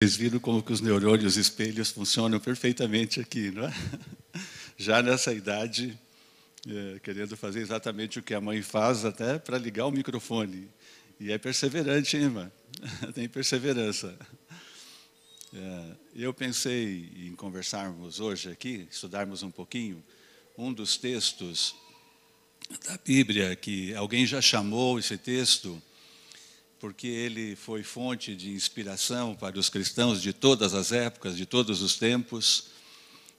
Vocês viram como que os neurônios espelhos funcionam perfeitamente aqui, não é? Já nessa idade, querendo fazer exatamente o que a mãe faz, até para ligar o microfone. E é perseverante, hein, irmã? Tem perseverança. Eu pensei em conversarmos hoje aqui, estudarmos um pouquinho, um dos textos da Bíblia, que alguém já chamou esse texto, porque ele foi fonte de inspiração para os cristãos de todas as épocas, de todos os tempos.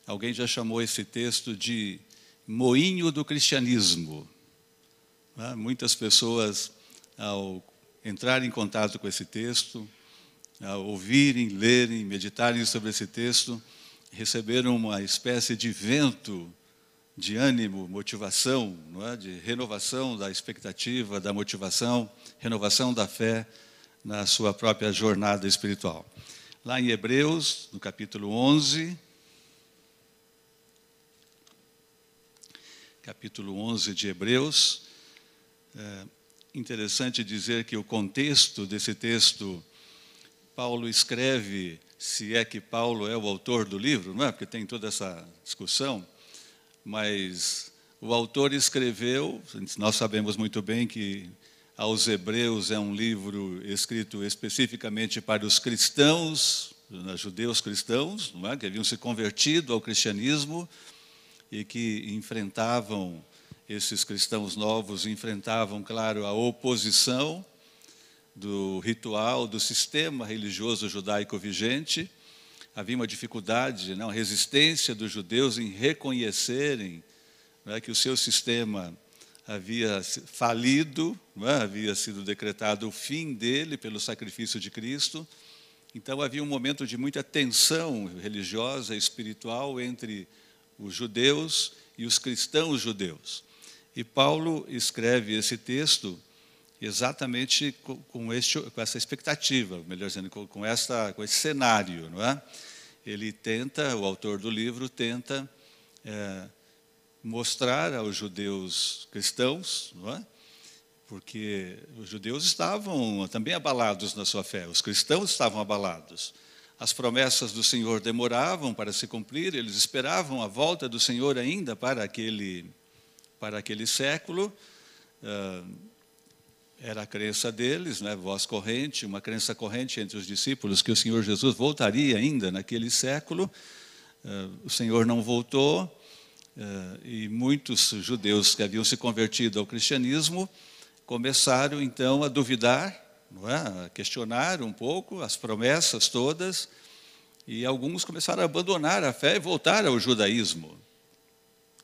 Alguém já chamou esse texto de moinho do cristianismo. Muitas pessoas, ao entrar em contato com esse texto, ao ouvirem, lerem, meditarem sobre esse texto, receberam uma espécie de vento de ânimo, motivação, não é? De renovação da expectativa, da motivação, renovação da fé na sua própria jornada espiritual. Lá em Hebreus, no capítulo 11, de Hebreus, é interessante dizer que o contexto desse texto, Paulo escreve, se é que Paulo é o autor do livro, não é? Porque tem toda essa discussão, mas o autor escreveu, nós sabemos muito bem que aos Hebreus é um livro escrito especificamente para os cristãos, judeus cristãos, não é? Que haviam se convertido ao cristianismo e que enfrentavam, esses cristãos novos enfrentavam, claro, a oposição do ritual, do sistema religioso judaico vigente. Havia uma dificuldade, uma resistência dos judeus em reconhecerem, que o seu sistema havia falido, havia sido decretado o fim dele pelo sacrifício de Cristo. Então havia um momento de muita tensão religiosa e espiritual entre os judeus e os cristãos judeus. E Paulo escreve esse texto exatamente com essa expectativa, melhor dizendo, com esse cenário, não é? Ele tenta, o autor do livro tenta mostrar aos judeus cristãos, não é? Porque os judeus estavam também abalados na sua fé, os cristãos estavam abalados. As promessas do Senhor demoravam para se cumprir, eles esperavam a volta do Senhor ainda para aquele século. Era a crença deles, voz corrente, uma crença corrente entre os discípulos, que o Senhor Jesus voltaria ainda naquele século. O Senhor não voltou, e muitos judeus que haviam se convertido ao cristianismo começaram então a duvidar, a questionar um pouco as promessas todas, e alguns começaram a abandonar a fé e voltar ao judaísmo,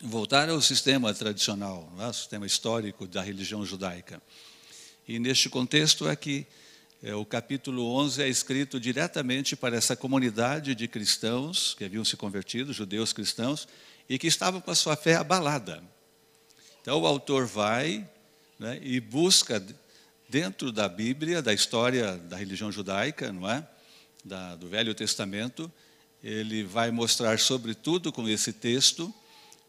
voltar ao sistema tradicional, o sistema histórico da religião judaica. E neste contexto é que o capítulo 11 é escrito diretamente para essa comunidade de cristãos que haviam se convertido, judeus cristãos, e que estavam com a sua fé abalada. Então o autor vai e busca dentro da Bíblia, da história da religião judaica, não é? Do Velho Testamento, ele vai mostrar sobretudo com esse texto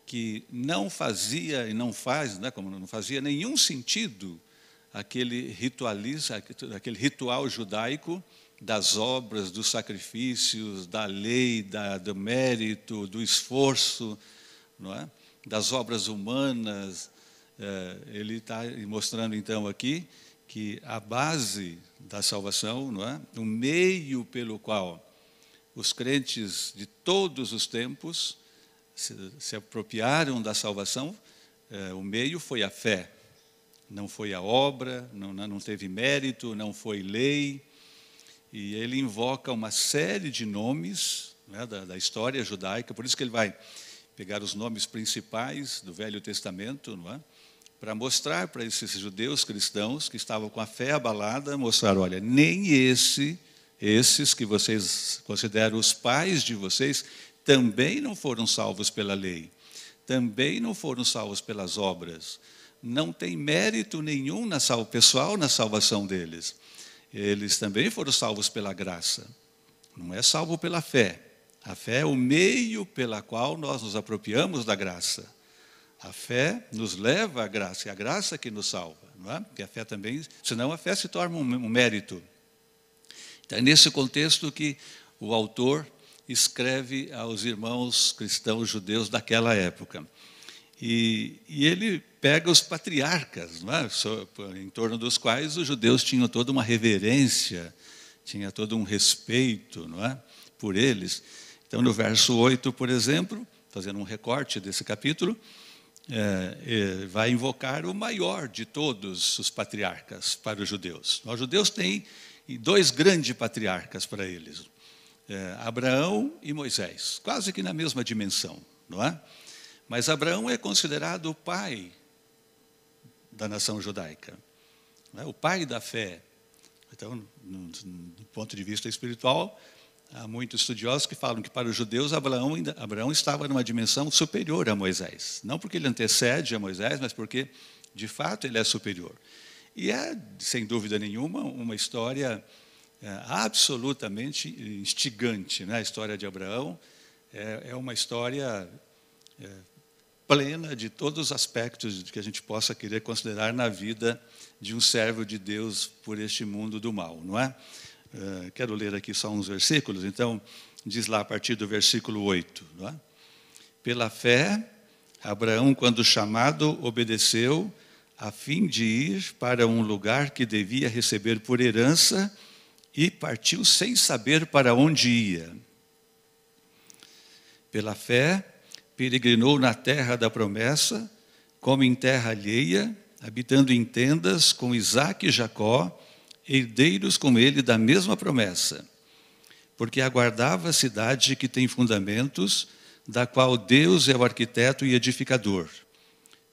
que não fazia e não faz, como não fazia nenhum sentido aquele ritual judaico das obras, dos sacrifícios, da lei, do mérito, do esforço, não é? Das obras humanas. Ele está mostrando então aqui que a base da salvação, não é? O meio pelo qual os crentes de todos os tempos se apropriaram da salvação, o meio foi a fé. Não foi a obra, não teve mérito, não foi lei. E ele invoca uma série de nomes da história judaica, por isso que ele vai pegar os nomes principais do Velho Testamento, para mostrar para esses judeus cristãos que estavam com a fé abalada, mostrar, olha, nem esses que vocês consideram os pais de vocês, também não foram salvos pela lei, também não foram salvos pelas obras. Não tem mérito nenhum pessoal na salvação deles. Eles também foram salvos pela graça. Não é salvo pela fé. A fé é o meio pela qual nós nos apropriamos da graça. A fé nos leva à graça, é a graça que nos salva, não é? Porque a fé também, senão a fé se torna um mérito. É nesse contexto que o autor escreve aos irmãos cristãos judeus daquela época. E ele pega os patriarcas, não é? Em torno dos quais os judeus tinham toda uma reverência, tinha todo um respeito, não é? Por eles. Então, no verso 8, por exemplo, fazendo um recorte desse capítulo, vai invocar o maior de todos os patriarcas para os judeus. Os judeus têm dois grandes patriarcas para eles, Abraão e Moisés, quase que na mesma dimensão, não é? Mas Abraão é considerado o pai da nação judaica, não é? O pai da fé. Então, do ponto de vista espiritual, há muitos estudiosos que falam que para os judeus Abraão estava numa dimensão superior a Moisés. Não porque ele antecede a Moisés, mas porque, de fato, ele é superior. E é, sem dúvida nenhuma, uma história absolutamente instigante, né? A história de Abraão é uma história plena de todos os aspectos que a gente possa querer considerar na vida de um servo de Deus por este mundo do mal, não é? Quero ler aqui só uns versículos. Então, diz lá a partir do versículo 8, não é? Pela fé, Abraão, quando chamado, obedeceu, a fim de ir para um lugar que devia receber por herança, e partiu sem saber para onde ia. Pela fé, peregrinou na terra da promessa, como em terra alheia, habitando em tendas com Isaque e Jacó, herdeiros com ele da mesma promessa, porque aguardava a cidade que tem fundamentos, da qual Deus é o arquiteto e edificador.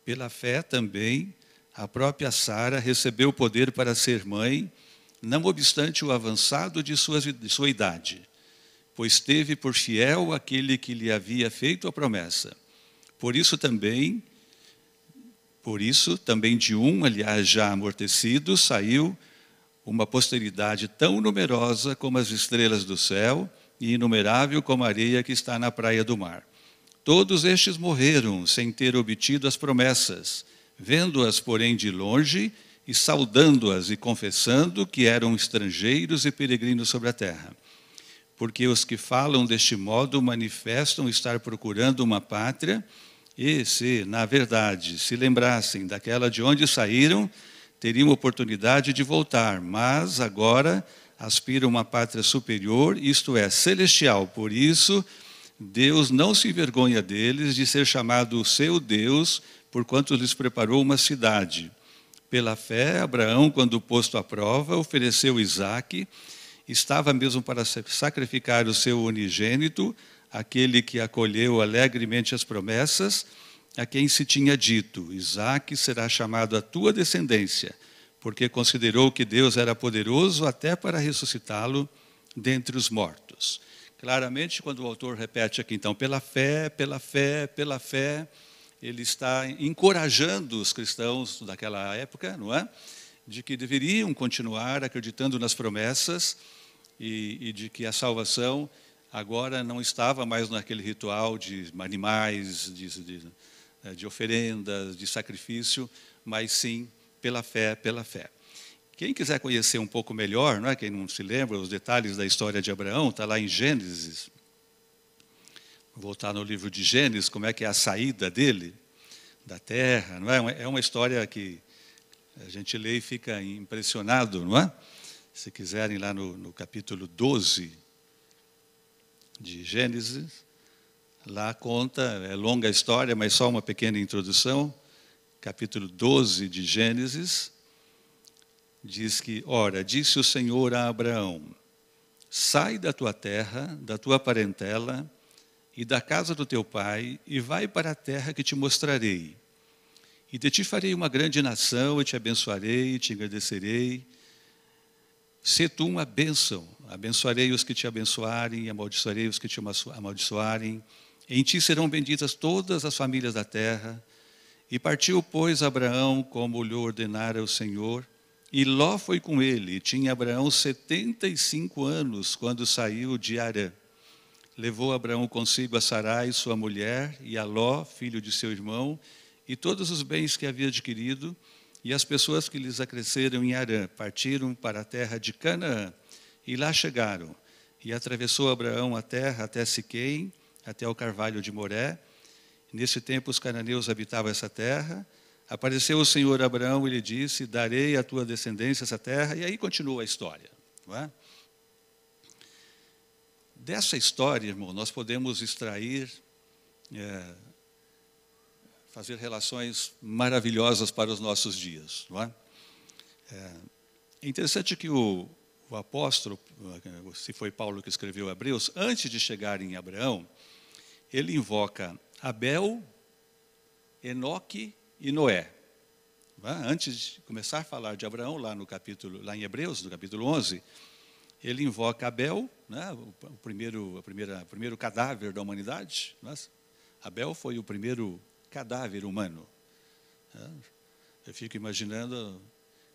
Pela fé também, a própria Sara recebeu o poder para ser mãe, não obstante o avançado de sua idade, pois teve por fiel aquele que lhe havia feito a promessa. Por isso também de um, aliás, já amortecido, saiu uma posteridade tão numerosa como as estrelas do céu e inumerável como a areia que está na praia do mar. Todos estes morreram sem ter obtido as promessas, vendo-as, porém, de longe e saudando-as e confessando que eram estrangeiros e peregrinos sobre a terra. Porque os que falam deste modo manifestam estar procurando uma pátria e, se, na verdade, se lembrassem daquela de onde saíram, teriam oportunidade de voltar, mas agora aspiram a uma pátria superior, isto é, celestial. Por isso, Deus não se envergonha deles de ser chamado o seu Deus, porquanto lhes preparou uma cidade. Pela fé, Abraão, quando posto à prova, ofereceu Isaque, estava mesmo para sacrificar o seu unigênito, aquele que acolheu alegremente as promessas, a quem se tinha dito: Isaque será chamado a tua descendência, porque considerou que Deus era poderoso até para ressuscitá-lo dentre os mortos. Claramente, quando o autor repete aqui, então, pela fé, pela fé, pela fé, ele está encorajando os cristãos daquela época, não é? De que deveriam continuar acreditando nas promessas e de que a salvação agora não estava mais naquele ritual de animais, de oferendas, de sacrifício, mas sim pela fé, pela fé. Quem quiser conhecer um pouco melhor, não é? Quem não se lembra os detalhes da história de Abraão, está lá em Gênesis. Vou voltar no livro de Gênesis, como é que é a saída dele da terra, não é? É uma história que a gente lê e fica impressionado, não é? Se quiserem, lá no capítulo 12 de Gênesis, lá conta, é longa a história, mas só uma pequena introdução. Capítulo 12 de Gênesis, diz que, ora, disse o Senhor a Abraão: sai da tua terra, da tua parentela e da casa do teu pai, e vai para a terra que te mostrarei. E de ti farei uma grande nação, e te abençoarei, e te agradecerei. Sê tu uma bênção, abençoarei os que te abençoarem, e amaldiçoarei os que te amaldiçoarem. Em ti serão benditas todas as famílias da terra. E partiu, pois, Abraão, como lhe ordenara o Senhor, e Ló foi com ele. E tinha Abraão 75 anos, quando saiu de Harã. Levou Abraão consigo a Sarai, sua mulher, e a Ló, filho de seu irmão, e todos os bens que havia adquirido, e as pessoas que lhes acresceram em Harã. Partiram para a terra de Canaã, E lá chegaram. E atravessou Abraão a terra até Siquém, até o carvalho de Moré. Nesse tempo os cananeus habitavam essa terra. Apareceu o Senhor a Abraão e lhe disse: darei à tua descendência essa terra. E aí continua a história. Não é? Dessa história, irmão, nós podemos extrair, fazer relações maravilhosas para os nossos dias. Não é? É interessante que o apóstolo, se foi Paulo que escreveu Hebreus, antes de chegar em Abraão, ele invoca Abel, Enoque e Noé. Antes de começar a falar de Abraão, lá em Hebreus, no capítulo 11, ele invoca Abel, né, o primeiro cadáver da humanidade. Abel foi o primeiro cadáver humano. Eu fico imaginando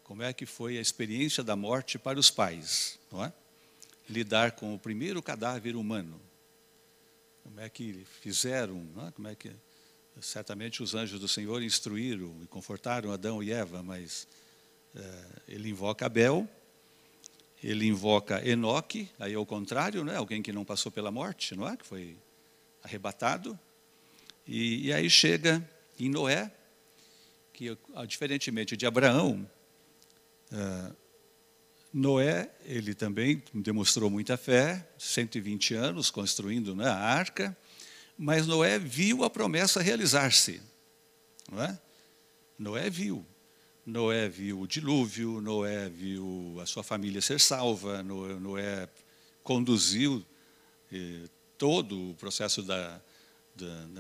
como é que foi a experiência da morte para os pais, não é? Lidar com o primeiro cadáver humano. Como é que fizeram, não é? Como é que certamente os anjos do Senhor instruíram e confortaram Adão e Eva, mas ele invoca Abel, ele invoca Enoque, aí ao contrário, né? Alguém que não passou pela morte, não é? Que foi arrebatado. E aí chega em Noé, que diferentemente de Abraão, Noé, ele também demonstrou muita fé, 120 anos construindo, né, a arca, mas Noé viu a promessa realizar-se. Não é? Noé viu o dilúvio, Noé viu a sua família ser salva, Noé conduziu todo o processo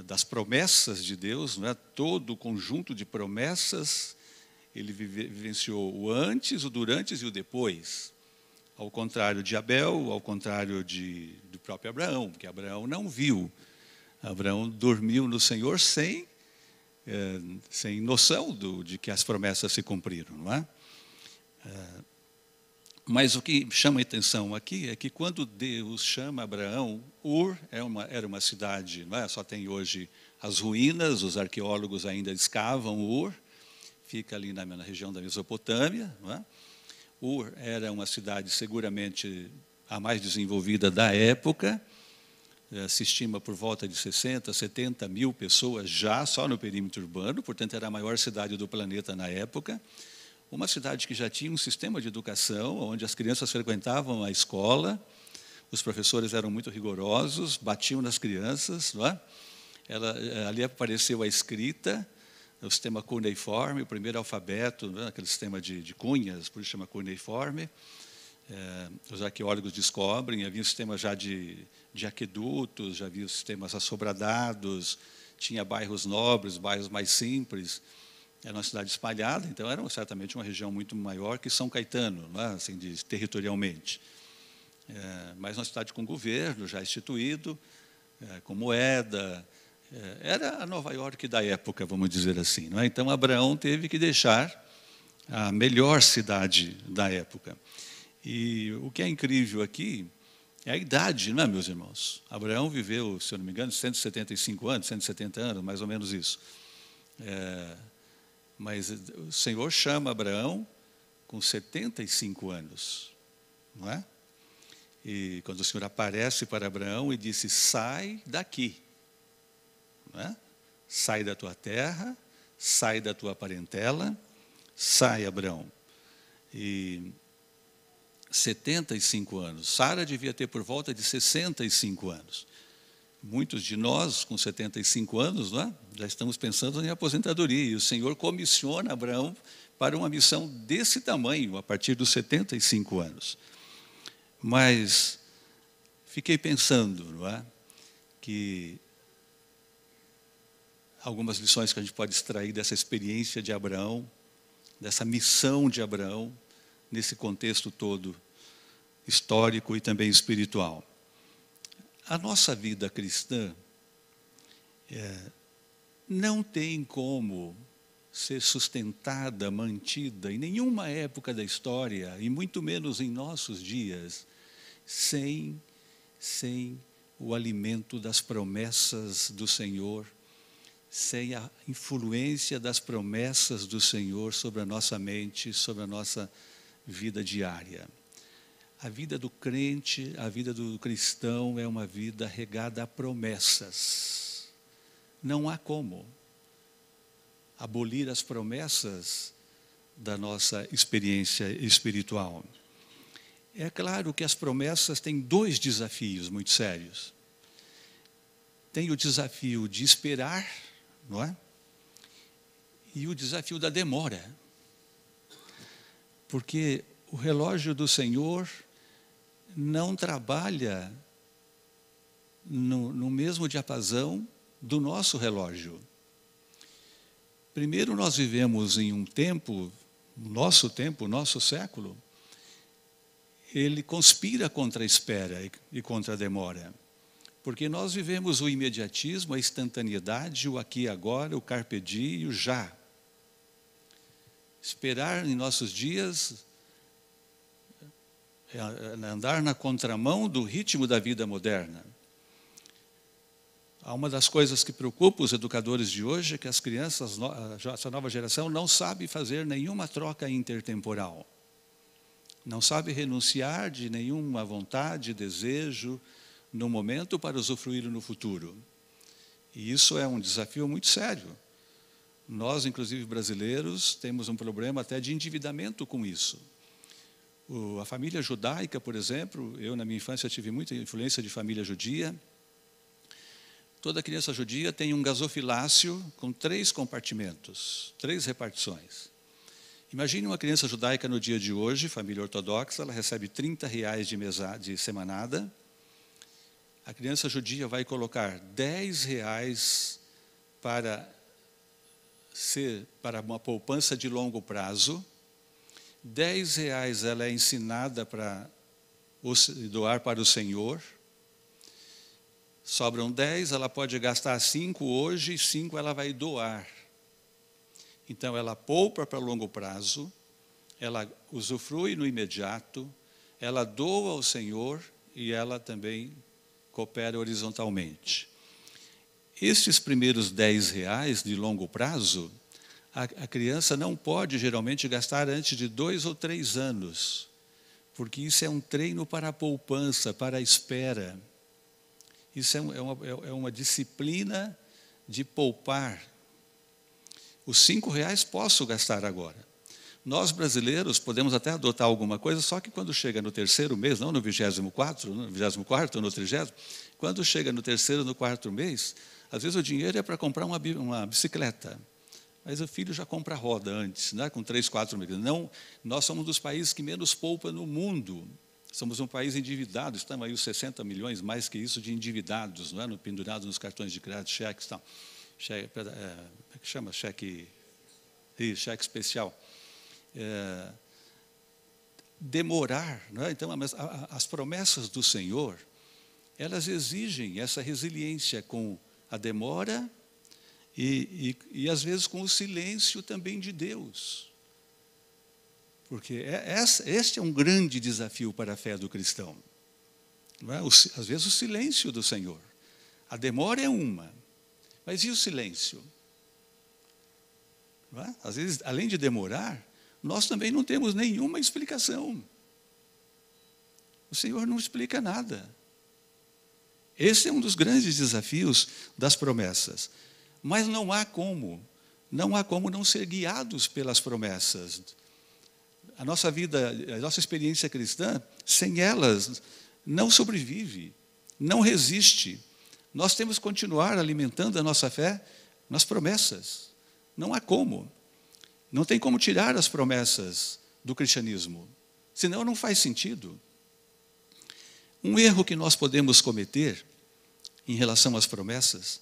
das promessas de Deus, não é? Todo o conjunto de promessas. Ele vivenciou o antes, o durante e o depois. Ao contrário de Abel, ao contrário do próprio Abraão, porque Abraão não viu. Abraão dormiu no Senhor sem noção de que as promessas se cumpriram. Não é? Mas o que chama a atenção aqui é que quando Deus chama Abraão, Ur era uma cidade, não é? Só tem hoje as ruínas, os arqueólogos ainda escavam Ur, fica ali na região da Mesopotâmia. Não é? Ur era uma cidade seguramente a mais desenvolvida da época, se estima por volta de 60, 70 mil pessoas já só no perímetro urbano, portanto era a maior cidade do planeta na época, uma cidade que já tinha um sistema de educação, onde as crianças frequentavam a escola, os professores eram muito rigorosos, batiam nas crianças. Não é? Ali apareceu a escrita, o sistema cuneiforme, o primeiro alfabeto, né, aquele sistema de cunhas, por isso chama cuneiforme. Os arqueólogos descobrem, havia um sistema já de aquedutos, já havia sistemas assobradados, tinha bairros nobres, bairros mais simples. Era uma cidade espalhada, então era certamente uma região muito maior que São Caetano, não é? Assim, territorialmente. Mas uma cidade com governo já instituído, com moeda. Era a Nova York da época, vamos dizer assim. Não é? Então, Abraão teve que deixar a melhor cidade da época. E o que é incrível aqui é a idade, não é, meus irmãos? Abraão viveu, se eu não me engano, 175 anos, 170 anos, mais ou menos isso. Mas o Senhor chama Abraão com 75 anos. Não é? E quando o Senhor aparece para Abraão e disse: sai daqui. Não é? Sai da tua terra, sai da tua parentela, sai, Abraão. E 75 anos. Sara devia ter por volta de 65 anos. Muitos de nós, com 75 anos, não é? Já estamos pensando em aposentadoria. E o Senhor comissiona Abraão para uma missão desse tamanho, a partir dos 75 anos. Mas fiquei pensando, não é? Que algumas lições que a gente pode extrair dessa experiência de Abraão, dessa missão de Abraão, nesse contexto todo histórico e também espiritual. A nossa vida cristã não tem como ser sustentada, mantida em nenhuma época da história, e muito menos em nossos dias, sem o alimento das promessas do Senhor, sem a influência das promessas do Senhor sobre a nossa mente, sobre a nossa vida diária. A vida do crente, a vida do cristão é uma vida regada a promessas. Não há como abolir as promessas da nossa experiência espiritual. É claro que as promessas têm dois desafios muito sérios. Tem o desafio de esperar, não é? E o desafio da demora. Porque o relógio do Senhor não trabalha no mesmo diapasão do nosso relógio. Primeiro, nós vivemos em um tempo, o nosso século, ele conspira contra a espera e contra a demora. Porque nós vivemos o imediatismo, a instantaneidade, o aqui e agora, o carpe diem e o já. Esperar em nossos dias é andar na contramão do ritmo da vida moderna. Uma das coisas que preocupa os educadores de hoje é que as crianças, essa nova geração, não sabe fazer nenhuma troca intertemporal. Não sabe renunciar de nenhuma vontade, desejo, no momento para usufruir no futuro. E isso é um desafio muito sério. Nós, inclusive brasileiros, temos um problema até de endividamento com isso. A família judaica, por exemplo, eu na minha infância tive muita influência de família judia. Toda criança judia tem um gasofilácio com 3 compartimentos, 3 repartições. Imagine uma criança judaica no dia de hoje, família ortodoxa, ela recebe R$30 de semanada. A criança judia vai colocar R$10 para uma poupança de longo prazo. R$10 ela é ensinada para doar para o Senhor. Sobram 10, ela pode gastar 5 hoje e 5 ela vai doar. Então, ela poupa para longo prazo, ela usufrui no imediato, ela doa ao Senhor e ela também coopera horizontalmente. Estes primeiros R$10 de longo prazo, a criança não pode geralmente gastar antes de 2 ou 3 anos, porque isso é um treino para a poupança, para a espera. Isso é uma disciplina de poupar. Os R$5 posso gastar agora. Nós, brasileiros, podemos até adotar alguma coisa, só que quando chega no 3º mês, não no 24º, no 24º ou no 30º, quando chega no 3º ou no 4º mês, às vezes o dinheiro é para comprar uma bicicleta. Mas o filho já compra a roda antes, né, com 3, 4 meses. Não, nós somos um dos países que menos poupa no mundo. Somos um país endividado, estamos aí os 60 milhões, mais que isso, de endividados, não é? Pendurados nos cartões de crédito, cheques e tal. Cheque, como é que chama? Cheque especial. Demorar, não é? Então, as promessas do Senhor, elas exigem essa resiliência com a demora e às vezes com o silêncio também de Deus. Porque este é um grande desafio para a fé do cristão. Não é? Às vezes o silêncio do Senhor. A demora é uma, mas e o silêncio? Não é? Às vezes, além de demorar, nós também não temos nenhuma explicação. O Senhor não explica nada. Esse é um dos grandes desafios das promessas. Mas não há como não ser guiados pelas promessas. A nossa vida, a nossa experiência cristã, sem elas, não sobrevive, não resiste. Nós temos que continuar alimentando a nossa fé nas promessas. Não há como. Não tem como tirar as promessas do cristianismo. Senão não faz sentido. Um erro que nós podemos cometer em relação às promessas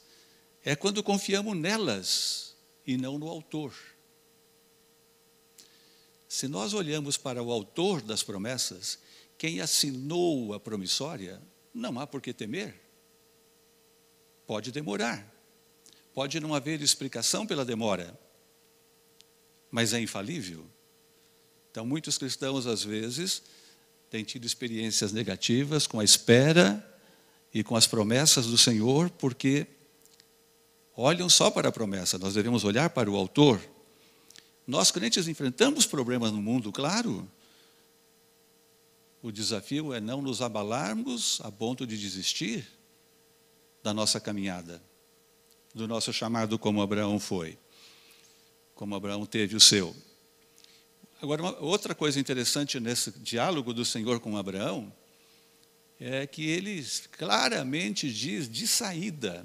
é quando confiamos nelas e não no autor. Se nós olhamos para o autor das promessas, quem assinou a promissória, não há por que temer. Pode demorar. Pode não haver explicação pela demora, mas é infalível. Então, muitos cristãos, às vezes, têm tido experiências negativas com a espera e com as promessas do Senhor, porque olham só para a promessa. Nós devemos olhar para o autor. Nós, crentes, enfrentamos problemas no mundo, claro. O desafio é não nos abalarmos a ponto de desistir da nossa caminhada, do nosso chamado como Abraão foi, como Abraão teve o seu. Agora, outra coisa interessante nesse diálogo do Senhor com Abraão é que ele claramente diz de saída: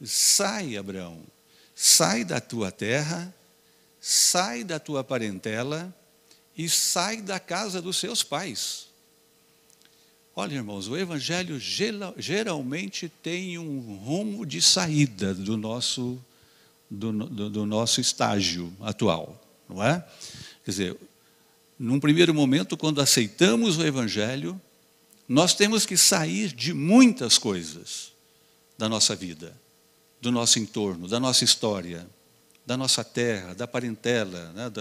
sai, Abraão, sai da tua terra, sai da tua parentela e sai da casa dos seus pais. Olha, irmãos, o Evangelho geralmente tem um rumo de saída do nosso estágio atual, não é? Quer dizer, num primeiro momento, quando aceitamos o Evangelho, nós temos que sair de muitas coisas da nossa vida, do nosso entorno, da nossa história, da nossa terra, da parentela, né?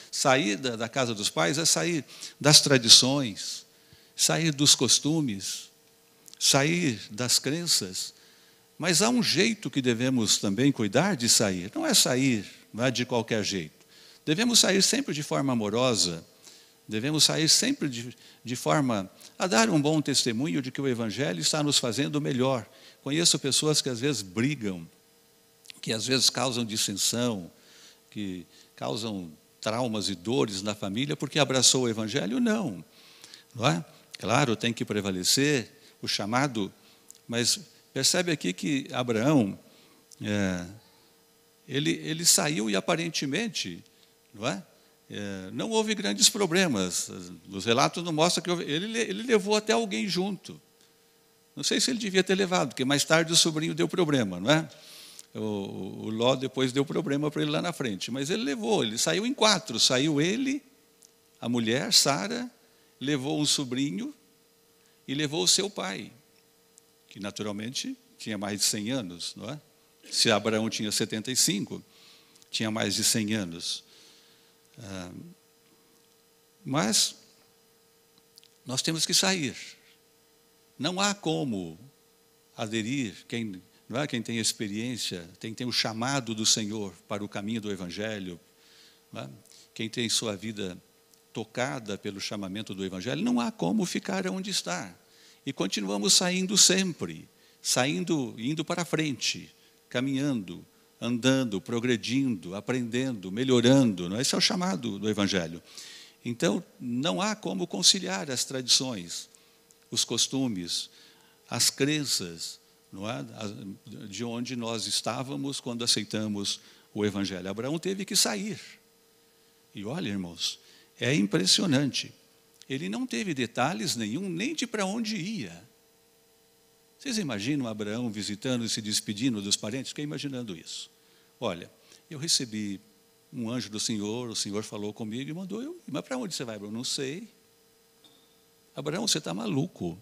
Sair da casa dos pais é sair das tradições, sair dos costumes, sair das crenças. Mas há um jeito que devemos também cuidar de sair. Não é sair, não é de qualquer jeito. Devemos sair sempre de forma amorosa, devemos sair sempre de forma a dar um bom testemunho de que o Evangelho está nos fazendo melhor. Conheço pessoas que às vezes brigam, que às vezes causam dissensão, que causam traumas e dores na família porque abraçou o Evangelho. Não é? Claro, tem que prevalecer o chamado, mas percebe aqui que Abraão, ele saiu e aparentemente, não houve grandes problemas. Os relatos não mostram que ele levou até alguém junto. Não sei se ele devia ter levado, porque mais tarde o sobrinho deu problema, não é? O Ló depois deu problema para ele lá na frente, mas ele levou, ele saiu em 4, saiu ele, a mulher, Sara, levou um sobrinho e levou o seu pai, que naturalmente tinha mais de 100 anos, não é? Se Abraão tinha 75, tinha mais de 100 anos. Mas nós temos que sair. Não há como aderir, quem tem experiência, quem tem o chamado do Senhor para o caminho do Evangelho, quem tem sua vida tocada pelo chamamento do Evangelho, não há como ficar onde está. E continuamos saindo sempre, indo para frente, caminhando, andando, progredindo, aprendendo, melhorando. Esse é o chamado do Evangelho. Então, não há como conciliar as tradições, os costumes, as crenças, não é? De onde nós estávamos quando aceitamos o Evangelho. Abraão teve que sair. E olha, irmãos, é impressionante. Ele não teve detalhes nenhum, nem de para onde ia. Vocês imaginam Abraão visitando e se despedindo dos parentes? Fiquei imaginando isso. Olha, eu recebi um anjo do Senhor, o Senhor falou comigo e mandou eu ir. Mas para onde você vai, Abraão? Não sei. Abraão, você está maluco.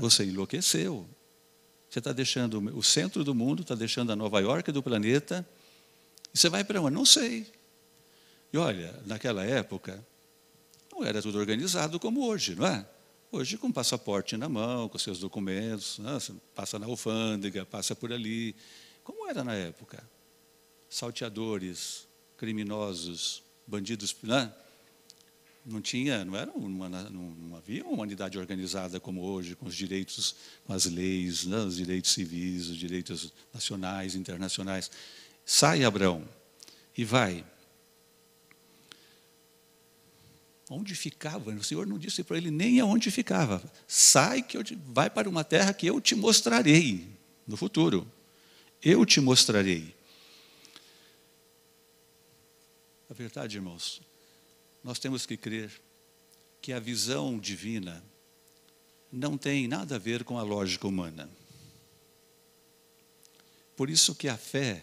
Você enlouqueceu. Você está deixando o centro do mundo, está deixando a Nova York do planeta. E você vai para onde? Não sei. E olha, naquela época, não era tudo organizado como hoje, não é? Hoje, com passaporte na mão, com seus documentos, você passa na alfândega, passa por ali. Como era na época? Salteadores, criminosos, bandidos, não havia uma humanidade organizada como hoje, com os direitos, com as leis, os direitos civis, os direitos nacionais, internacionais. Sai, Abraão, e vai. Onde ficava? O Senhor não disse para ele nem aonde ficava. Sai, vai para uma terra que eu te mostrarei no futuro. Eu te mostrarei. A verdade, irmãos, nós temos que crer que a visão divina não tem nada a ver com a lógica humana. Por isso que a fé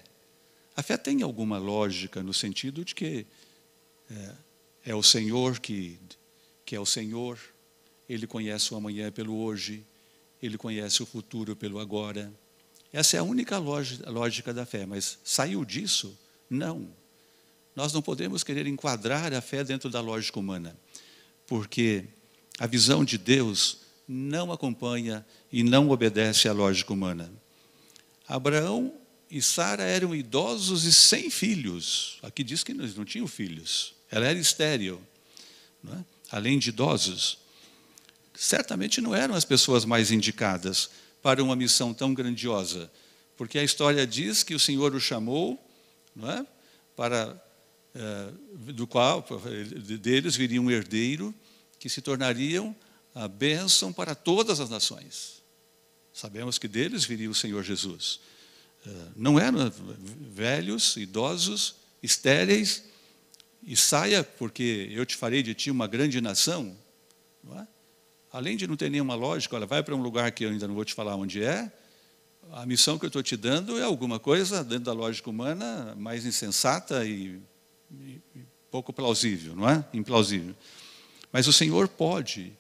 tem alguma lógica no sentido de que é o Senhor que é o Senhor, Ele conhece o amanhã pelo hoje, Ele conhece o futuro pelo agora. Essa é a única lógica da fé, mas saiu disso? Não. Nós não podemos querer enquadrar a fé dentro da lógica humana, porque a visão de Deus não acompanha e não obedece à lógica humana. Abraão e Sara eram idosos e sem filhos. Aqui diz que eles não tinham filhos. Ela era estéril. Não é? além de idosos, certamente não eram as pessoas mais indicadas para uma missão tão grandiosa, porque a história diz que o Senhor o chamou, não é? Do qual deles viria um herdeiro que se tornariam a bênção para todas as nações. Sabemos que deles viria o Senhor Jesus. Não eram velhos, idosos, estéreis, e saia, porque eu te farei de ti uma grande nação. Não é? Além de não ter nenhuma lógica, olha, vai para um lugar que eu ainda não vou te falar onde é, a missão que eu estou te dando é alguma coisa, dentro da lógica humana, mais insensata e pouco plausível, não é? Implausível. Mas o Senhor pode,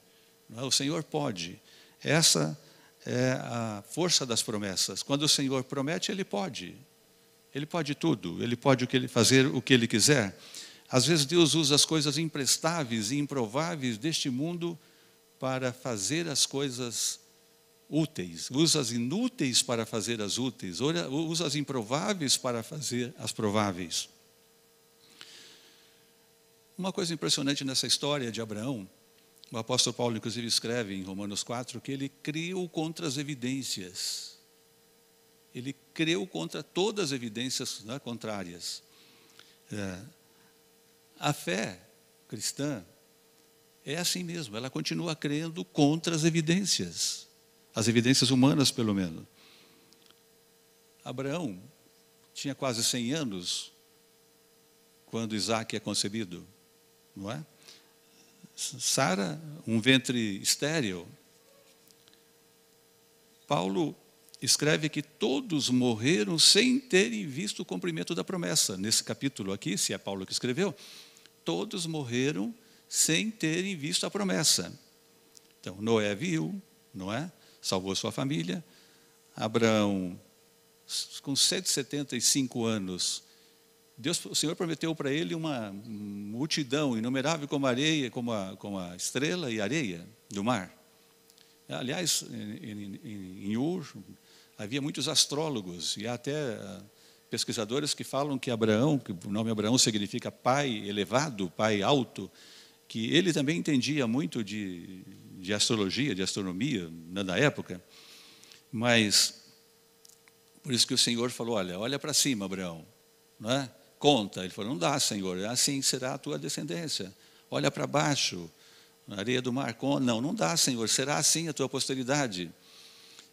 não é? O Senhor pode. Essa é a força das promessas. Quando o Senhor promete, Ele pode. Ele pode tudo, Ele pode fazer o que Ele quiser. Às vezes Deus usa as coisas imprestáveis e improváveis deste mundo para fazer as coisas úteis, usa as inúteis para fazer as úteis, usa as improváveis para fazer as prováveis. Uma coisa impressionante nessa história de Abraão, o apóstolo Paulo, inclusive, escreve em Romanos 4 que ele creu contra as evidências. Ele creu contra todas as evidências, né, contrárias. A fé cristã é assim mesmo, ela continua crendo contra as evidências humanas, pelo menos. Abraão tinha quase 100 anos quando Isaac é concebido, não é? Sara, um ventre estéril. Paulo escreve que todos morreram sem terem visto o cumprimento da promessa. Nesse capítulo aqui, se é Paulo que escreveu, todos morreram sem terem visto a promessa. Então, Noé viu, não é? Salvou sua família. Abraão, com 175 anos, o Senhor prometeu para ele uma multidão inumerável como a areia, como a estrela e areia do mar. Aliás, em Ur, havia muitos astrólogos e até pesquisadores que falam que Abraão, que o nome Abraão significa pai elevado, pai alto, que ele também entendia muito de astrologia, de astronomia, na época, mas por isso que o Senhor falou, olha para cima, Abraão, não é? Conta. Ele falou, não dá, Senhor, assim será a tua descendência. Olha para baixo, na areia do mar, conta. Não dá, Senhor, será assim a tua posteridade.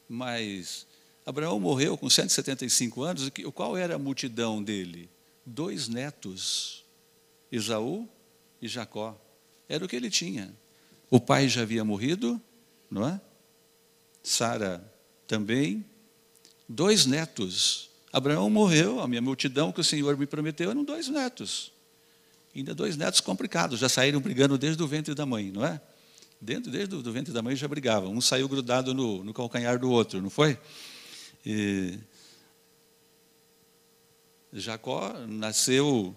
Mas Abraão morreu com 175 anos, e qual era a multidão dele? 2 netos, Esaú e Jacó. Era o que ele tinha. O pai já havia morrido, não é? Sara também. 2 netos. Abraão morreu, a minha multidão que o Senhor me prometeu eram 2 netos. Ainda 2 netos complicados, já saíram brigando desde o ventre da mãe, não é? Desde o ventre da mãe já brigavam. Um saiu grudado no calcanhar do outro, não foi? E Jacó nasceu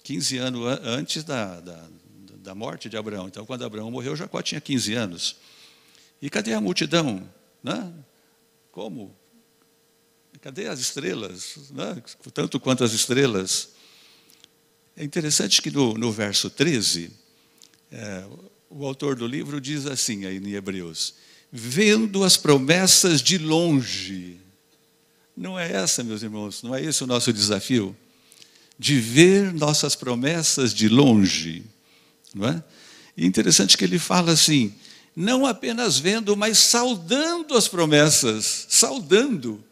15 anos antes da morte de Abraão. Então, quando Abraão morreu, Jacó tinha 15 anos. E cadê a multidão? Né? Como? Cadê as estrelas? Né? Tanto quanto as estrelas. É interessante que no verso 13, o autor do livro diz assim, aí em Hebreus, vendo as promessas de longe. Não é essa, meus irmãos, não é esse o nosso desafio? De ver nossas promessas de longe. Não é? E interessante que ele fala assim, não apenas vendo, mas saudando as promessas. Saudando.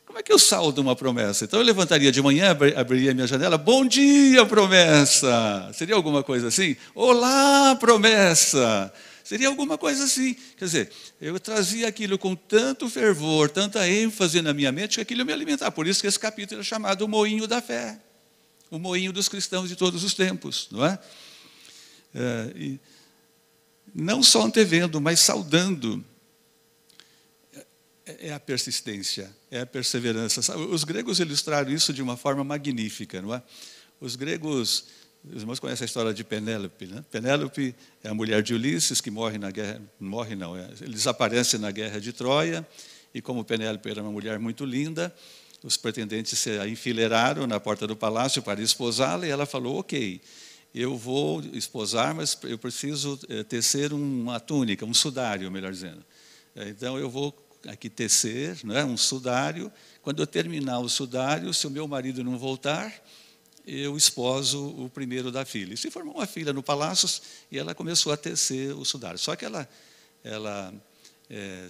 Como é que eu saldo uma promessa? Então eu levantaria de manhã, abriria a minha janela, bom dia, promessa. Seria alguma coisa assim? Olá, promessa. Seria alguma coisa assim. Quer dizer, eu trazia aquilo com tanto fervor, tanta ênfase na minha mente, que aquilo me alimentava. Por isso que esse capítulo é chamado o moinho da fé. O moinho dos cristãos de todos os tempos, não é? E não só antevendo, mas saudando. É a persistência, é a perseverança. Os gregos ilustraram isso de uma forma magnífica, não é? Os gregos, os irmãos conhecem a história de Penélope, né? Penélope é a mulher de Ulisses que morre na guerra, eles aparecem na guerra de Troia, e como Penélope era uma mulher muito linda, os pretendentes se enfileiraram na porta do palácio para esposá-la, e ela falou, ok. eu vou esposar, mas eu preciso tecer uma túnica, um sudário, melhor dizendo. Então, eu vou aqui tecer, não é, um sudário. Quando eu terminar o sudário, se o meu marido não voltar, eu esposo o primeiro da filha. E se formou uma filha no palácio, e ela começou a tecer o sudário. Só que ela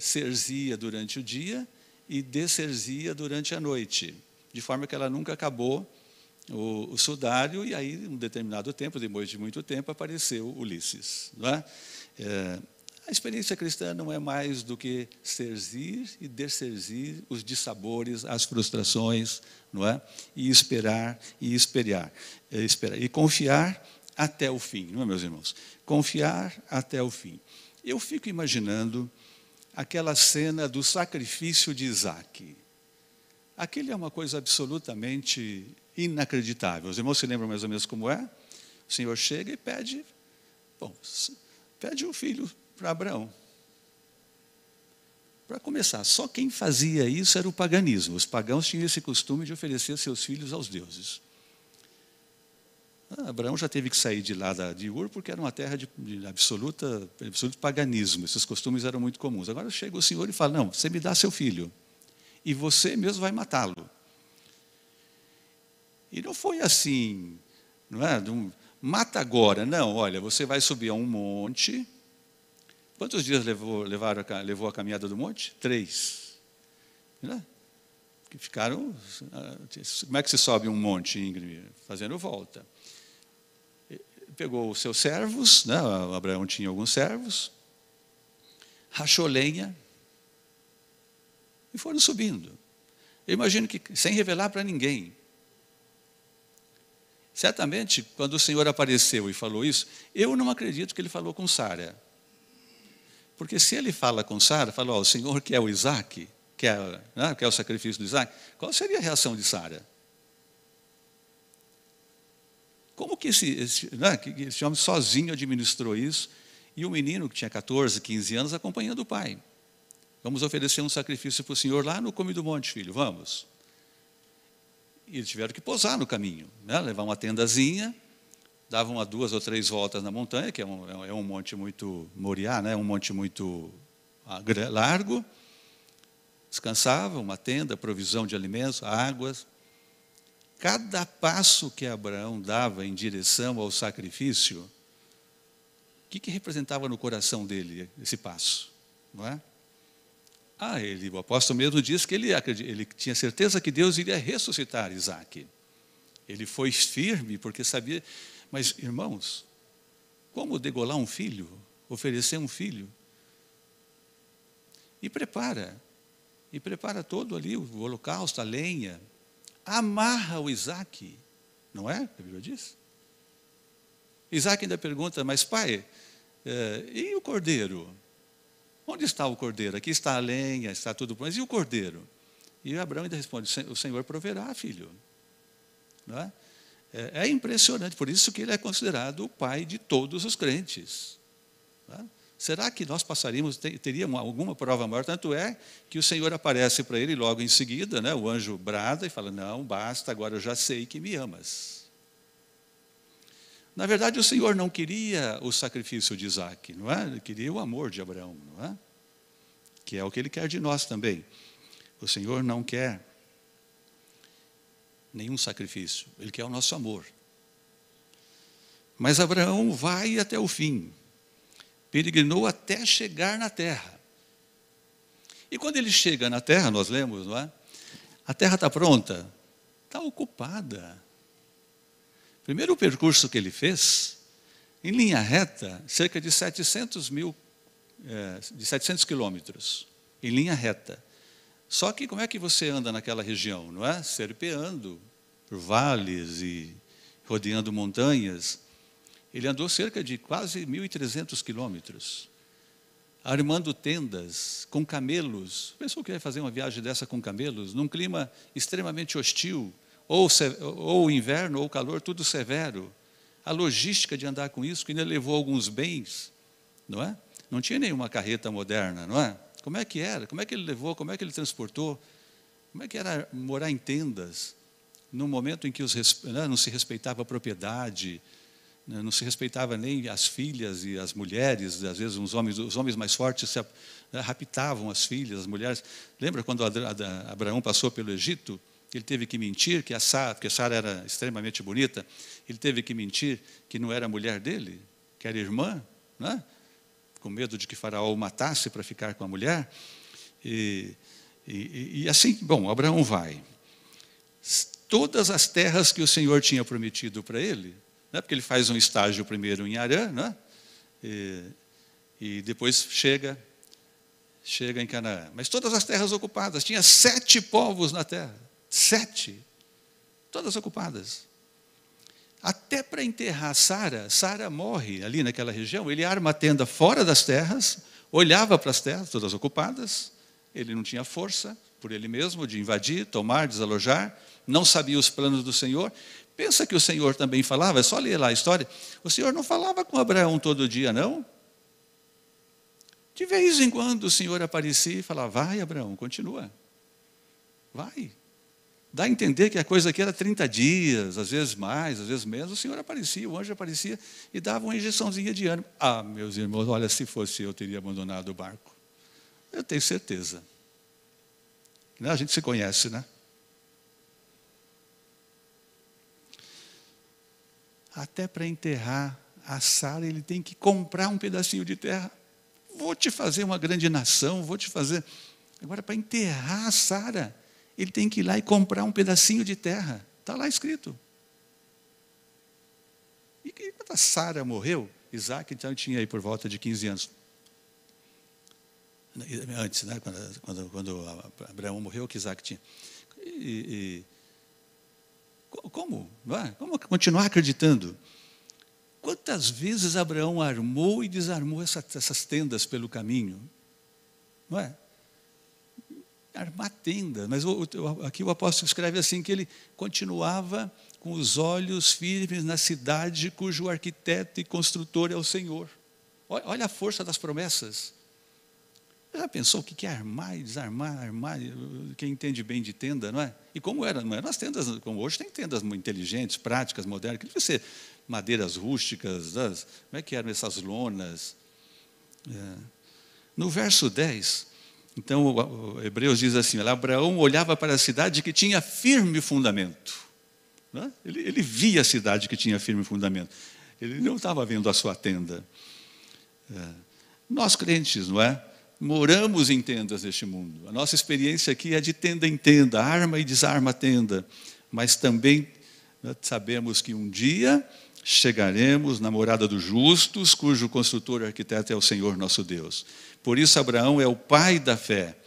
cerzia durante o dia e descerzia durante a noite, de forma que ela nunca acabou o sudário, e aí, em um determinado tempo, depois de muito tempo, apareceu Ulisses. Não é? A experiência cristã não é mais do que cerzir e descerzir os dissabores, as frustrações, não é? E esperar, e confiar até o fim, não é, meus irmãos? Confiar até o fim. Eu fico imaginando aquela cena do sacrifício de Isaac. Aquilo é uma coisa absolutamente inacreditável. Os irmãos se lembram mais ou menos como é? O Senhor chega e pede um filho para Abraão. Para começar, só quem fazia isso era o paganismo. Os pagãos tinham esse costume de oferecer seus filhos aos deuses. Abraão já teve que sair de lá de Ur, porque era uma terra de absoluto paganismo. Esses costumes eram muito comuns. Agora chega o Senhor e fala, não, você me dá seu filho, e você mesmo vai matá-lo. E não foi assim, não é? Mata agora. Não, olha, você vai subir a um monte. Quantos dias levou a caminhada do monte? 3. Né? Que ficaram. Como é que se sobe um monte, Ingrid? Fazendo volta. Pegou os seus servos, né? Abraão tinha alguns servos, rachou lenha e foram subindo. Eu imagino que sem revelar para ninguém. Certamente, quando o Senhor apareceu e falou isso, eu não acredito que ele falou com Sara. Porque se ele fala com Sara, fala, o Senhor quer o Isaac, quer o sacrifício do Isaac, qual seria a reação de Sara? Como que esse homem sozinho administrou isso, e o menino que tinha 14, 15 anos acompanhando o pai? Vamos oferecer um sacrifício para o Senhor lá no cume do monte, filho, vamos. E eles tiveram que posar no caminho, né? Levar uma tendazinha, davam 2 ou 3 voltas na montanha, que é um monte muito Moriá, né? Um monte muito largo. Descansavam, uma tenda, provisão de alimentos, águas. Cada passo que Abraão dava em direção ao sacrifício, o que representava no coração dele esse passo? Não é? O apóstolo mesmo diz que ele tinha certeza que Deus iria ressuscitar Isaac. Ele foi firme porque sabia. Mas, irmãos, como degolar um filho? Oferecer um filho? E prepara todo ali o holocausto, a lenha. Amarra o Isaac, não é? A Bíblia diz. Isaac ainda pergunta, mas pai, e o cordeiro? Onde está o cordeiro? Aqui está a lenha, está tudo pronto. Mas e o cordeiro? E Abraão ainda responde, o Senhor proverá, filho. Não é? É impressionante, por isso que ele é considerado o pai de todos os crentes. Não é? Será que nós teríamos alguma prova maior? Tanto é que o Senhor aparece para ele logo em seguida, né? O anjo brada e fala, não, basta, agora eu já sei que me amas. Na verdade, o Senhor não queria o sacrifício de Isaac, não é? Ele queria o amor de Abraão, não é? Que é o que ele quer de nós também. O Senhor não quer nenhum sacrifício, ele quer o nosso amor. Mas Abraão vai até o fim, peregrinou até chegar na terra. E quando ele chega na terra, nós lemos, não é? A terra está pronta? Está ocupada. Primeiro, o percurso que ele fez, em linha reta, cerca de 700 quilômetros, em linha reta. Só que como é que você anda naquela região, não é? Serpeando por vales e rodeando montanhas. Ele andou cerca de quase 1.300 quilômetros, armando tendas com camelos. Pensou que ia fazer uma viagem dessa com camelos, num clima extremamente hostil, ou inverno, ou calor, tudo severo. A logística de andar com isso, que ainda levou alguns bens, não é? Não tinha nenhuma carreta moderna, não é? Como é que era? Como é que ele levou? Como é que ele transportou? Como é que era morar em tendas, num momento em que não se respeitava a propriedade? Não se respeitava nem as filhas e as mulheres. Às vezes os homens mais fortes raptavam as filhas, as mulheres. Lembra quando Abraão passou pelo Egito? Ele teve que mentir que porque Sara era extremamente bonita, ele teve que mentir que não era a mulher dele, que era irmã, né? Com medo de que Faraó o matasse para ficar com a mulher. E assim, bom, Abraão vai. Todas as terras que o Senhor tinha prometido para ele, né? Porque ele faz um estágio primeiro em Harã, né? E depois chega em Canaã. Mas todas as terras ocupadas, tinha 7 povos na terra. 7, todas ocupadas. Até para enterrar Sara morre ali naquela região. Ele arma a tenda fora das terras, olhava para as terras, todas ocupadas. Ele não tinha força, por ele mesmo, de invadir, tomar, desalojar. Não sabia os planos do Senhor. Pensa que o Senhor também falava, é só ler lá a história. O Senhor não falava com Abraão todo dia, não. De vez em quando o Senhor aparecia e falava, vai, Abraão, continua. Vai. Dá a entender que a coisa aqui era 30 dias, às vezes mais, às vezes menos. O Senhor aparecia, o anjo aparecia e dava uma injeçãozinha de ânimo. Ah, meus irmãos, olha, se fosse eu, teria abandonado o barco. Eu tenho certeza. A gente se conhece, né? Até para enterrar a Sara, ele tem que comprar um pedacinho de terra. Vou te fazer uma grande nação, vou te fazer... Agora, para enterrar a Sara, ele tem que ir lá e comprar um pedacinho de terra. Está lá escrito. E quando a Sara morreu, Isaac então tinha aí por volta de 15 anos. Antes, né? Quando Abraão morreu, que Isaac tinha. Como? Como continuar acreditando? Quantas vezes Abraão armou e desarmou essas tendas pelo caminho? Não é? Armar tenda, mas aqui o apóstolo escreve assim, que ele continuava com os olhos firmes na cidade cujo arquiteto e construtor é o Senhor. Olha a força das promessas. Já pensou o que é armar e desarmar, armar? Quem entende bem de tenda, não é? E como era? Não eram as tendas, como hoje tem tendas muito inteligentes, práticas, modernas, que devia ser madeiras rústicas, como é que eram essas lonas? No verso 10, então o Hebreus diz assim, Abraão olhava para a cidade que tinha firme fundamento. Não é? Ele via a cidade que tinha firme fundamento. Ele não estava vendo a sua tenda. Nós crentes, não é? Moramos em tendas neste mundo. A nossa experiência aqui é de tenda em tenda, arma e desarma a tenda. Mas também sabemos que um dia chegaremos na morada dos justos, cujo construtor e arquiteto é o Senhor nosso Deus. Por isso Abraão é o pai da fé,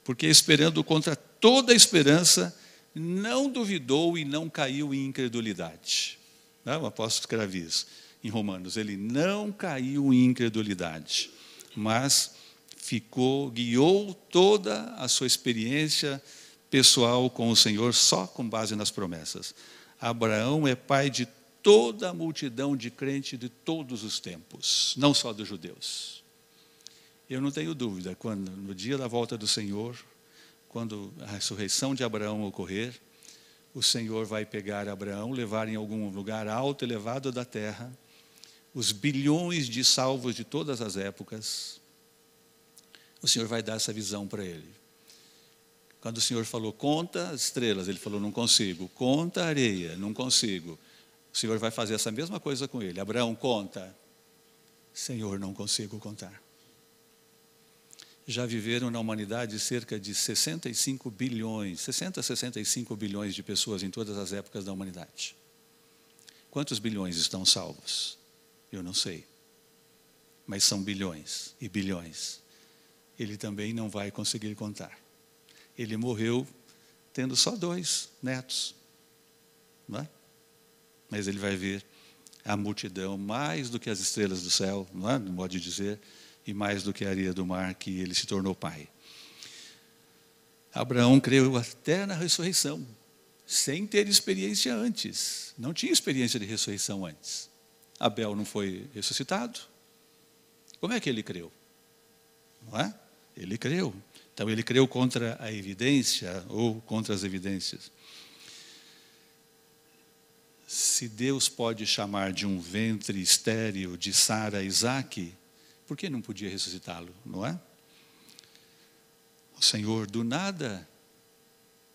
porque esperando contra toda a esperança, não duvidou e não caiu em incredulidade. O apóstolo escreve isso em Romanos. Ele não caiu em incredulidade, mas guiou toda a sua experiência pessoal com o Senhor só com base nas promessas. Abraão é pai de toda a multidão de crentes de todos os tempos, não só dos judeus. Eu não tenho dúvida, quando no dia da volta do Senhor, quando a ressurreição de Abraão ocorrer, o Senhor vai pegar Abraão, levar em algum lugar alto, elevado da terra, os bilhões de salvos de todas as épocas. O Senhor vai dar essa visão para ele. Quando o Senhor falou, conta as estrelas, ele falou, não consigo. Conta a areia, não consigo. O Senhor vai fazer essa mesma coisa com ele. Abraão, conta. Senhor, não consigo contar. Já viveram na humanidade cerca de 65 a 65 bilhões de pessoas em todas as épocas da humanidade. Quantos bilhões estão salvos? Eu não sei. Mas são bilhões e bilhões. Ele também não vai conseguir contar. Ele morreu tendo só 2 netos. Não é? Mas ele vai ver a multidão, mais do que as estrelas do céu, não é? No modo de dizer, e mais do que a areia do mar, que ele se tornou pai. Abraão creu até na ressurreição, sem ter experiência antes. Não tinha experiência de ressurreição antes. Abel não foi ressuscitado. Como é que ele creu? Não é? Ele creu. Então, ele creu contra a evidência ou contra as evidências. Se Deus pode chamar de um ventre estéril de Sara Isaque, por que não podia ressuscitá-lo, não é? O Senhor, do nada,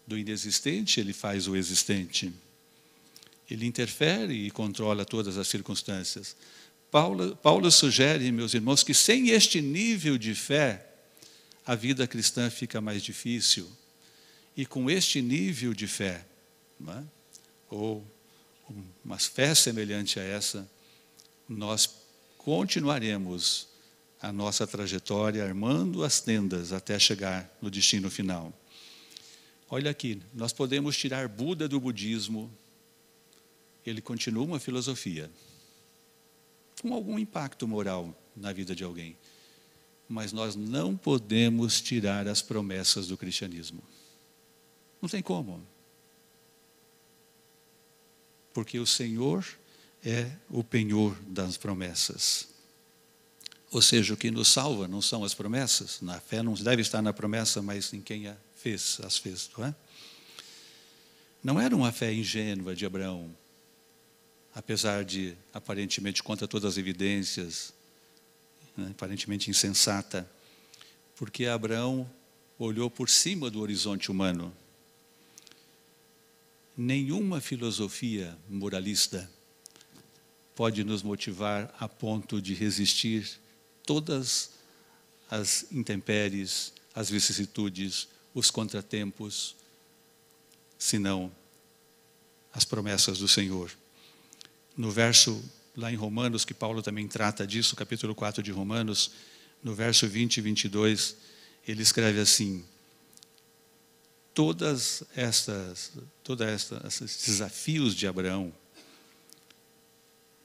do inexistente, Ele faz o existente. Ele interfere e controla todas as circunstâncias. Paulo sugere, meus irmãos, que sem este nível de fé, a vida cristã fica mais difícil. E com este nível de fé, não é? Ou uma fé semelhante a essa, nós continuaremos a nossa trajetória armando as tendas até chegar no destino final. Olha aqui, nós podemos tirar Buda do budismo, ele continua uma filosofia, com algum impacto moral na vida de alguém, mas nós não podemos tirar as promessas do cristianismo. Não tem como. Porque o Senhor é o penhor das promessas. Ou seja, o que nos salva não são as promessas. Na fé não deve estar na promessa, mas em quem as fez, não é? Não era uma fé ingênua de Abraão, apesar de, aparentemente, contra todas as evidências, né, aparentemente insensata, porque Abraão olhou por cima do horizonte humano. Nenhuma filosofia moralista pode nos motivar a ponto de resistir todas as intempéries, as vicissitudes, os contratempos, senão as promessas do Senhor. No verso, lá em Romanos, que Paulo também trata disso, capítulo 4 de Romanos, no verso 20 e 22, ele escreve assim: todos esses desafios de Abraão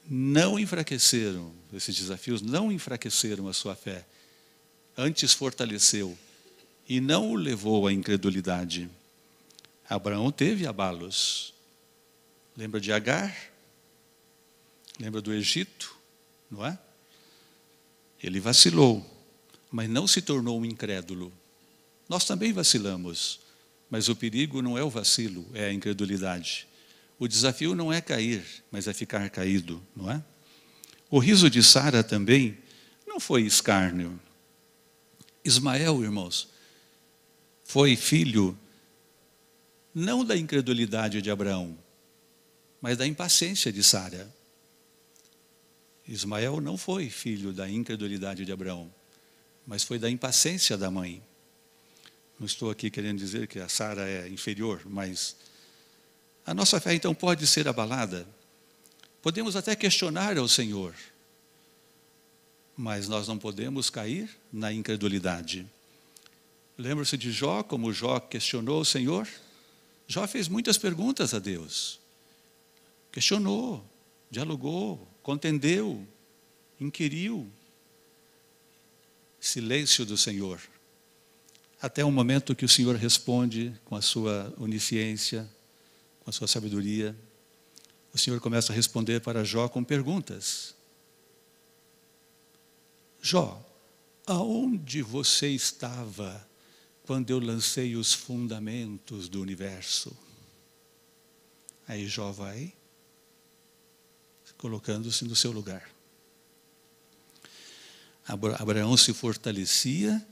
não enfraqueceram, esses desafios não enfraqueceram a sua fé, antes fortaleceu e não o levou à incredulidade. Abraão teve abalos. Lembra de Agar? Lembra do Egito? Não é? Ele vacilou, mas não se tornou um incrédulo. Nós também vacilamos, mas o perigo não é o vacilo, é a incredulidade. O desafio não é cair, mas é ficar caído, não é? O riso de Sara também não foi escárnio. Ismael, irmãos, foi filho não da incredulidade de Abraão, mas da impaciência de Sara. Ismael não foi filho da incredulidade de Abraão, mas foi da impaciência da mãe. Não estou aqui querendo dizer que a Sara é inferior, mas a nossa fé então pode ser abalada. Podemos até questionar ao Senhor, mas nós não podemos cair na incredulidade. Lembra-se de Jó, como Jó questionou o Senhor? Jó fez muitas perguntas a Deus. Questionou, dialogou, contendeu, inquiriu. Silêncio do Senhor. Até o momento que o Senhor responde com a sua onisciência, com a sua sabedoria. O Senhor começa a responder para Jó com perguntas. Jó, aonde você estava quando eu lancei os fundamentos do universo? Aí Jó vai colocando-se no seu lugar. Abraão se fortalecia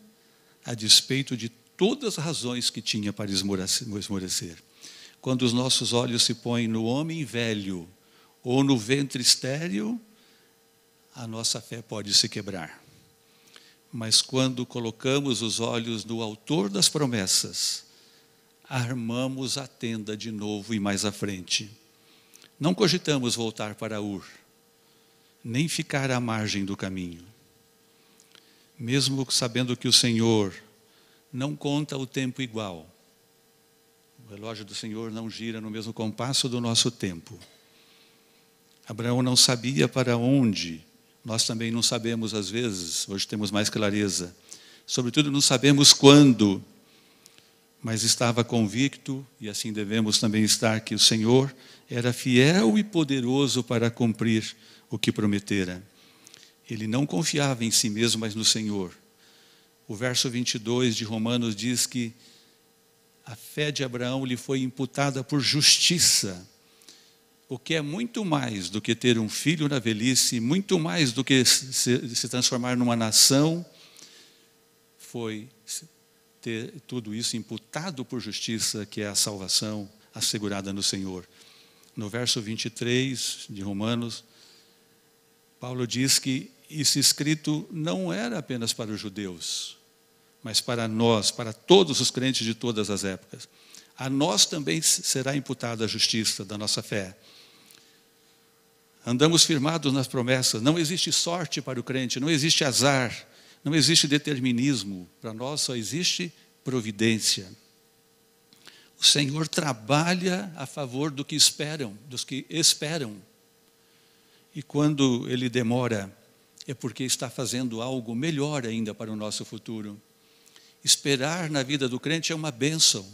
a despeito de todas as razões que tinha para esmorecer. Quando os nossos olhos se põem no homem velho ou no ventre estéril, a nossa fé pode se quebrar. Mas quando colocamos os olhos no autor das promessas, armamos a tenda de novo e mais à frente. Não cogitamos voltar para Ur, nem ficar à margem do caminho. Mesmo sabendo que o Senhor não conta o tempo igual. O relógio do Senhor não gira no mesmo compasso do nosso tempo. Abraão não sabia para onde. Nós também não sabemos às vezes, hoje temos mais clareza. Sobretudo não sabemos quando, mas estava convicto, e assim devemos também estar, que o Senhor era fiel e poderoso para cumprir o que prometera. Ele não confiava em si mesmo, mas no Senhor. O verso 22 de Romanos diz que a fé de Abraão lhe foi imputada por justiça. o que é muito mais do que ter um filho na velhice, muito mais do que se transformar numa nação, foi ter tudo isso imputado por justiça, que é a salvação assegurada no Senhor. No verso 23 de Romanos, Paulo diz que esse escrito não era apenas para os judeus, mas para nós, para todos os crentes de todas as épocas. A nós também será imputada a justiça da nossa fé. Andamos firmados nas promessas. Não existe sorte para o crente, não existe azar, não existe determinismo. Para nós só existe providência. O Senhor trabalha a favor dos que esperam. E quando Ele demora, é porque está fazendo algo melhor ainda para o nosso futuro. Esperar na vida do crente é uma bênção.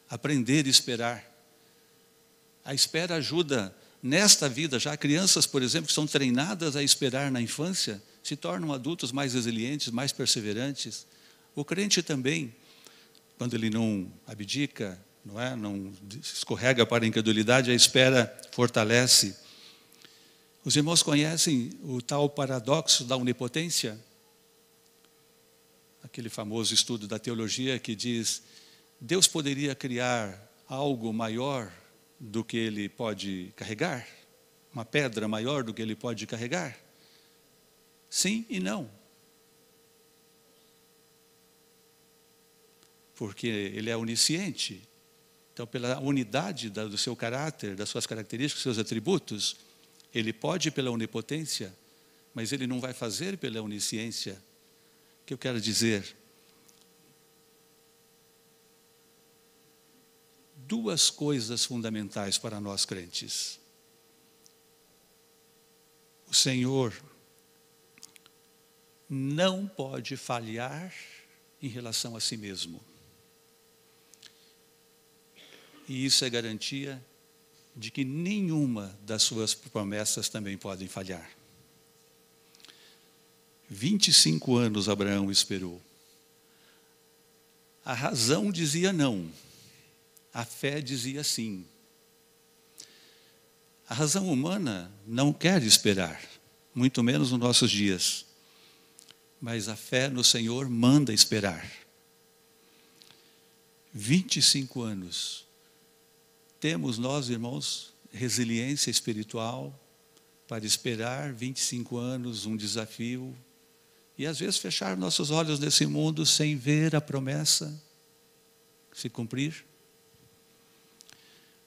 Aprender a esperar. A espera ajuda nesta vida. Já crianças, por exemplo, que são treinadas a esperar na infância, se tornam adultos mais resilientes, mais perseverantes. O crente também, quando ele não abdica, não escorrega para a incredulidade, a espera fortalece. Os irmãos conhecem o tal paradoxo da onipotência? Aquele famoso estudo da teologia que diz: Deus poderia criar algo maior do que Ele pode carregar? Uma pedra maior do que Ele pode carregar? Sim e não. Porque Ele é onisciente. Então, pela unidade do seu caráter, das suas características, dos seus atributos, Ele pode pela onipotência, mas Ele não vai fazer pela onisciência. O que eu quero dizer? Duas coisas fundamentais para nós crentes. O Senhor não pode falhar em relação a si mesmo. E isso é garantia de que nenhuma das suas promessas também podem falhar. 25 anos Abraão esperou. A razão dizia não. A fé dizia sim. A razão humana não quer esperar, muito menos nos nossos dias. Mas a fé no Senhor manda esperar. 25 anos. Temos nós, irmãos, resiliência espiritual para esperar 25 anos, um desafio, e às vezes fechar nossos olhos nesse mundo sem ver a promessa se cumprir.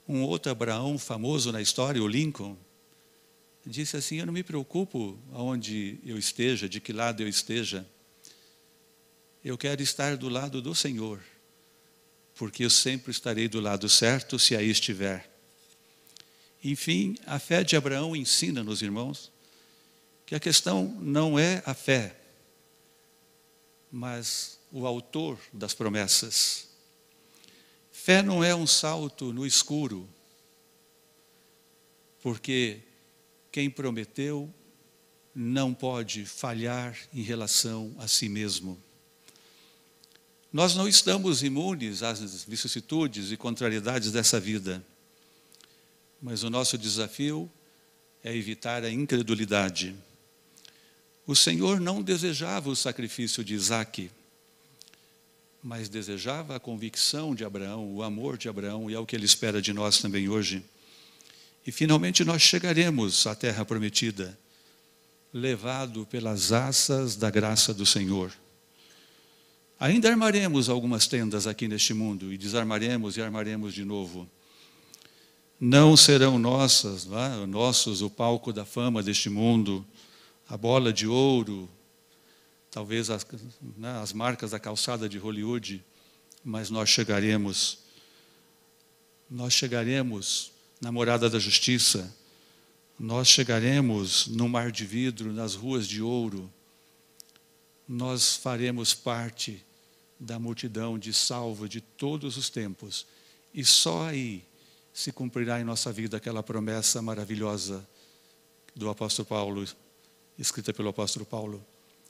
Um outro Abraão famoso na história, o Lincoln, disse assim: eu não me preocupo aonde eu esteja, de que lado eu esteja. Eu quero estar do lado do Senhor, porque eu sempre estarei do lado certo se aí estiver. Enfim, a fé de Abraão ensina-nos, irmãos, que a questão não é a fé, mas o autor das promessas. Fé não é um salto no escuro, porque quem prometeu não pode falhar em relação a si mesmo. Nós não estamos imunes às vicissitudes e contrariedades dessa vida, mas o nosso desafio é evitar a incredulidade. O Senhor não desejava o sacrifício de Isaque, mas desejava a convicção de Abraão, o amor de Abraão, e é o que Ele espera de nós também hoje. E finalmente nós chegaremos à terra prometida, levado pelas asas da graça do Senhor. Ainda armaremos algumas tendas aqui neste mundo, e desarmaremos e armaremos de novo. Não serão nossos o palco da fama deste mundo, a bola de ouro, talvez as marcas da calçada de Hollywood, mas nós chegaremos na morada da justiça, nós chegaremos no mar de vidro, nas ruas de ouro, nós faremos parte da multidão de salvo de todos os tempos, e só aí se cumprirá em nossa vida aquela promessa maravilhosa do apóstolo Paulo, escrita pelo apóstolo Paulo: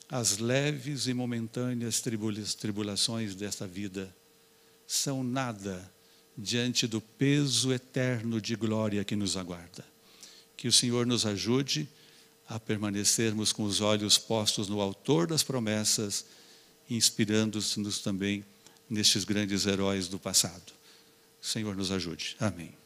as leves e momentâneas tribulações desta vida são nada diante do peso eterno de glória que nos aguarda. Que o Senhor nos ajude a permanecermos com os olhos postos no autor das promessas, inspirando-nos também nestes grandes heróis do passado. O Senhor nos ajude. Amém.